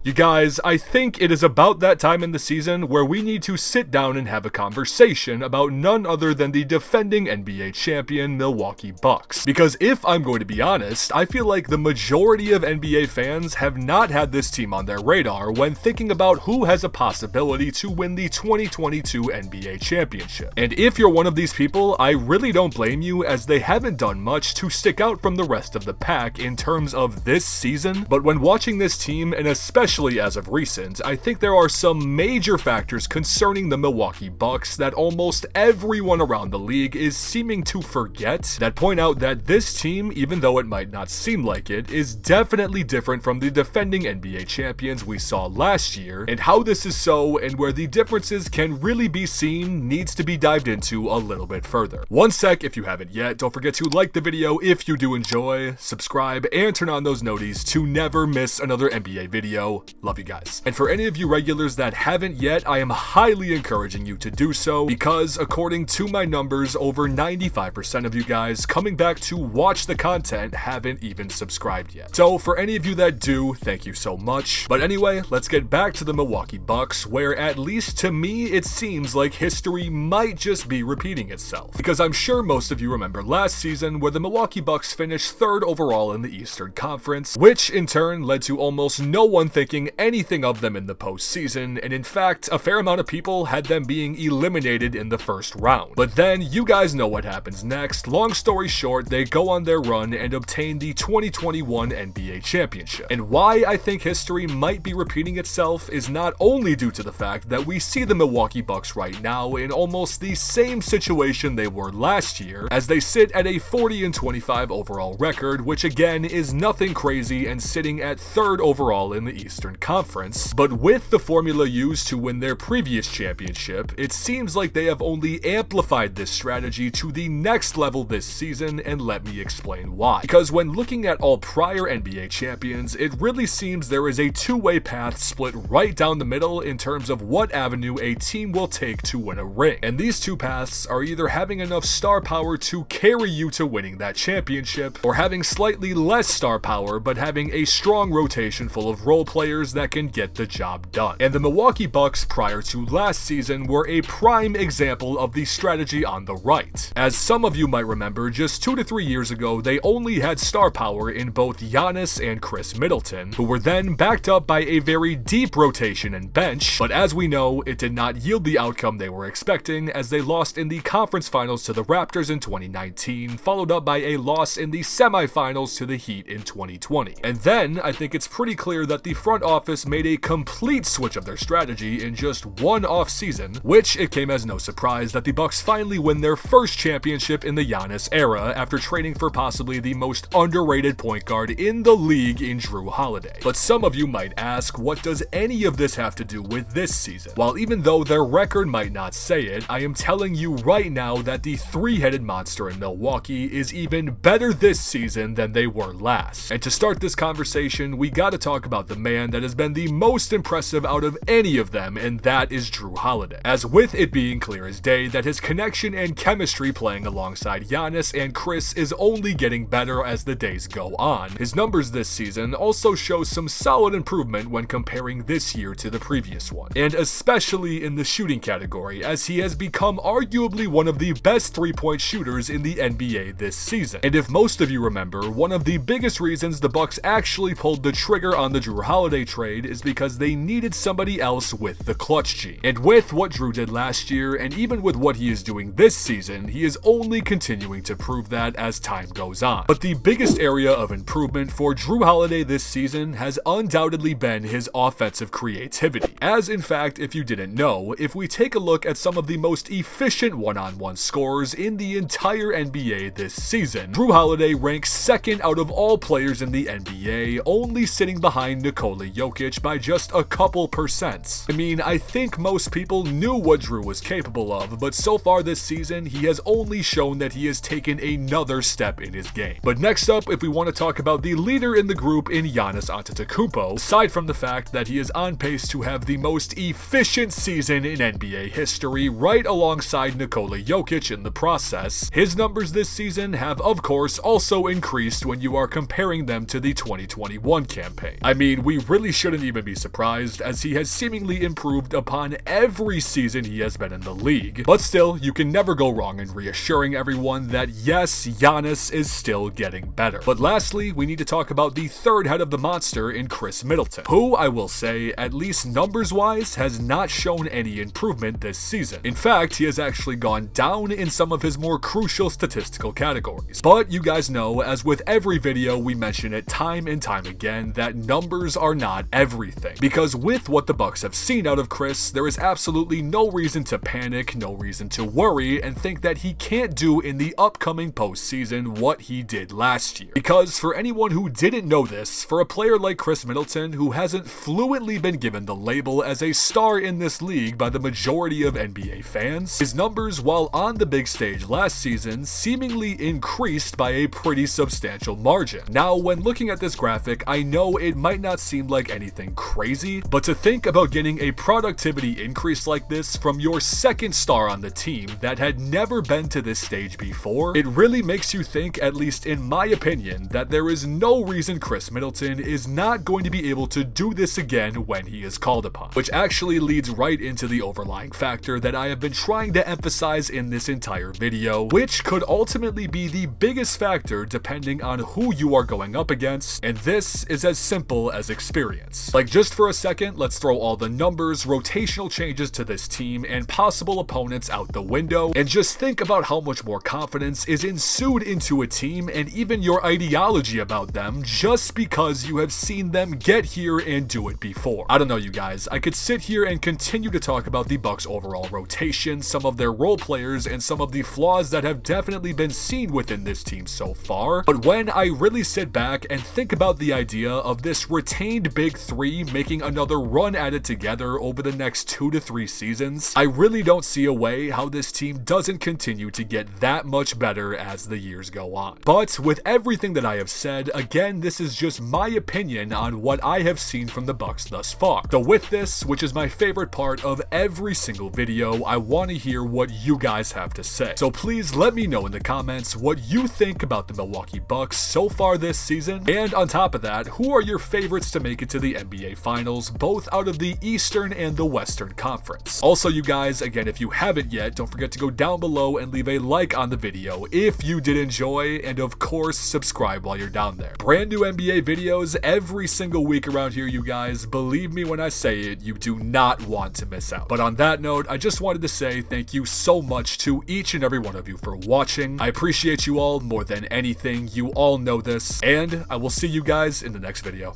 You guys, I think it is about that time in the season where we need to sit down and have a conversation about none other than the defending NBA champion Milwaukee Bucks. Because if I'm going to be honest, I feel like the majority of NBA fans have not had this team on their radar when thinking about who has a possibility to win the 2022 NBA championship. And if you're one of these people, I really don't blame you, as they haven't done much to stick out from the rest of the pack in terms of this season. But when watching this team, and especially as of recent, I think there are some major factors concerning the Milwaukee Bucks that almost everyone around the league is seeming to forget, that point out that this team, even though it might not seem like it, is definitely different from the defending NBA champions we saw last year, and how this is so and where the differences can really be seen needs to be dived into a little bit further. One sec if you haven't yet, don't forget to like the video if you do enjoy, subscribe, and turn on those noties to never miss another NBA video. Love you guys. And for any of you regulars that haven't yet, I am highly encouraging you to do so, because according to my numbers, over 95% of you guys coming back to watch the content haven't even subscribed yet. So for any of you that do, thank you so much. But anyway, let's get back to the Milwaukee Bucks, where at least to me it seems like history might just be repeating itself. Because I'm sure most of you remember last season where the Milwaukee Bucks finished 3rd overall in the Eastern Conference, which in turn led to almost no one thinking anything of them in the postseason, and in fact, a fair amount of people had them being eliminated in the first round. But then, you guys know what happens next. Long story short, they go on their run and obtain the 2021 NBA championship. And why I think history might be repeating itself is not only due to the fact that we see the Milwaukee Bucks right now in almost the same situation they were last year, as they sit at a 40-25 overall record, which again is nothing crazy, and sitting at 3rd overall in the Eastern Conference. But with the formula used to win their previous championship, it seems like they have only amplified this strategy to the next level this season, and let me explain why. Because when looking at all prior NBA champions, it really seems there is a two-way path split right down the middle in terms of what avenue a team will take to win a ring. And these two paths are either having enough star power to carry you to winning that championship, or having slightly less star power but having a strong rotation full of role players that can get the job done. And the Milwaukee Bucks prior to last season were a prime example of the strategy on the right. As some of you might remember, just 2 to 3 years ago, they only had star power in both Giannis and Khris Middleton, who were then backed up by a very deep rotation and bench, but as we know, it did not yield the outcome they were expecting, as they lost in the conference finals to the Raptors in 2019, followed up by a loss in the semifinals to the Heat in 2020. And then, I think it's pretty clear that the front office made a complete switch of their strategy in just one off season, which it came as no surprise that the Bucks finally win their first championship in the Giannis era after trading for possibly the most underrated point guard in the league in Jrue Holiday. But some of you might ask, what does any of this have to do with this season? While even though their record might not say it, I am telling you right now that the three-headed monster in Milwaukee is even better this season than they were last. And to start this conversation, we gotta talk about the man that has been the most impressive out of any of them, and that is Jrue Holiday. As with it being clear as day that his connection and chemistry playing alongside Giannis and Khris is only getting better as the days go on, his numbers this season also show some solid improvement when comparing this year to the previous one, and especially in the shooting category, as he has become arguably one of the best three-point shooters in the NBA this season. And if most of you remember, one of the biggest reasons the Bucks actually pulled the trigger on the Jrue Holiday trade is because they needed somebody else with the clutch gene. And with what Jrue did last year, and even with what he is doing this season, he is only continuing to prove that as time goes on. But the biggest area of improvement for Jrue Holiday this season has undoubtedly been his offensive creativity. As in fact, if you didn't know, if we take a look at some of the most efficient one-on-one scorers in the entire NBA this season, Jrue Holiday ranks 2nd out of all players in the NBA, only sitting behind Nikola Jokic by just a couple percents. I mean, I think most people knew what Jrue was capable of, but so far this season, he has only shown that he has taken another step in his game. But next up, if we want to talk about the leader in the group in Giannis Antetokounmpo, aside from the fact that he is on pace to have the most efficient season in NBA history, right alongside Nikola Jokic in the process, his numbers this season have of course also increased when you are comparing them to the 2021 campaign. I mean, we really shouldn't even be surprised, as he has seemingly improved upon every season he has been in the league. But still, you can never go wrong in reassuring everyone that yes, Giannis is still getting better. But lastly, we need to talk about the third head of the monster in Khris Middleton, who I will say, at least numbers-wise, has not shown any improvement this season. In fact, he has actually gone down in some of his more crucial statistical categories. But you guys know, as with every video, we mention it time and time again, that numbers are not everything. Because with what the Bucks have seen out of Khris, there is absolutely no reason to panic, no reason to worry, and think that he can't do in the upcoming postseason what he did last year. Because for anyone who didn't know this, for a player like Khris Middleton, who hasn't fluently been given the label as a star in this league by the majority of NBA fans, his numbers while on the big stage last season seemingly increased by a pretty substantial margin. Now, when looking at this graphic, I know it might not seem like anything crazy, but to think about getting a productivity increase like this from your second star on the team that had never been to this stage before, it really makes you think, at least in my opinion, that there is no reason Khris Middleton is not going to be able to do this again when he is called upon. Which actually leads right into the overlying factor that I have been trying to emphasize in this entire video, which could ultimately be the biggest factor depending on who you are going up against, and this is as simple as experience. Like, just for a second, let's throw all the numbers, rotational changes to this team, and possible opponents out the window, and just think about how much more confidence is ensued into a team and even your ideology about them just because you have seen them get here and do it before. I don't know, you guys, I could sit here and continue to talk about the Bucks' overall rotation, some of their role players, and some of the flaws that have definitely been seen within this team so far, but when I really sit back and think about the idea of this retained big three making another run at it together over the next 2 to 3 seasons, I really don't see a way how this team doesn't continue to get that much better as the years go on. But with everything that I have said, again, this is just my opinion on what I have seen from the Bucks thus far. So with this, which is my favorite part of every single video, I want to hear what you guys have to say. So please let me know in the comments what you think about the Milwaukee Bucks so far this season, and on top of that, who are your favorites to make it to the NBA Finals, both out of the Eastern and the Western Conference. Also, you guys, again, if you haven't yet, don't forget to go down below and leave a like on the video if you did enjoy, and of course, subscribe while you're down there. Brand new NBA videos every single week around here, you guys. Believe me when I say it, you do not want to miss out. But on that note, I just wanted to say thank you so much to each and every one of you for watching. I appreciate you all more than anything. You all know this, and I will see you guys in the next video.